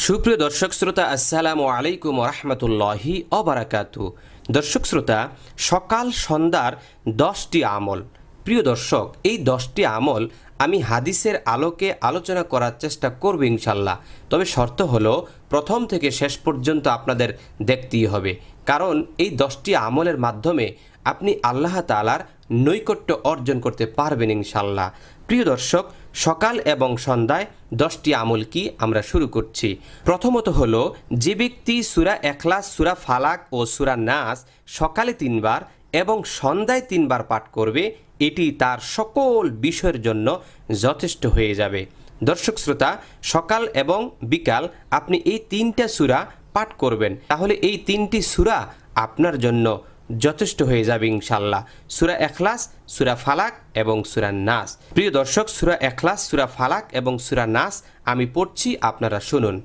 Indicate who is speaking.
Speaker 1: সুপ্রিয় দর্শক শ্রোতা, আসসালামু আলাইকুম রহমতুল্লাহি অবরাকাতু। দর্শক শ্রোতা, সকাল সন্ধ্যার 10টি আমল। প্রিয় দর্শক, এই 10টি আমল আমি হাদিসের আলোকে আলোচনা করার চেষ্টা করব ইনশাল্লাহ। তবে শর্ত হলো প্রথম থেকে শেষ পর্যন্ত আপনাদের দেখতেই হবে, কারণ এই 10টি আমলের মাধ্যমে আপনি আল্লাহ তাআলার নৈকট্য অর্জন করতে পারবেন ইনশাল্লাহ। প্রিয় দর্শক, সকাল এবং সন্ধ্যায় 10টি আমল কি আমরা শুরু করছি। প্রথমত হলো, যে ব্যক্তি সূরা ইখলাস, সূরা ফালাক ও সূরা নাস সকালে 3 বার এবং সন্ধ্যায় 3 বার পাঠ করবে, এটি তার সকল বিষয়ের জন্য যথেষ্ট হয়ে যাবে। দর্শক শ্রোতা, সকাল এবং বিকাল আপনি এই 3টা সূরা পাঠ করবেন, তাহলে এই 3টি সূরা আপনার জন্য যথেষ্ট হয়ে যাবে ইনশাল্লাহ। সূরা ইখলাস, সূরা ফালাক এবং সূরা নাস। প্রিয় দর্শক, সূরা ইখলাস, সূরা ফালাক এবং সূরা নাস আমি পড়ছি, আপনারা শুনুন।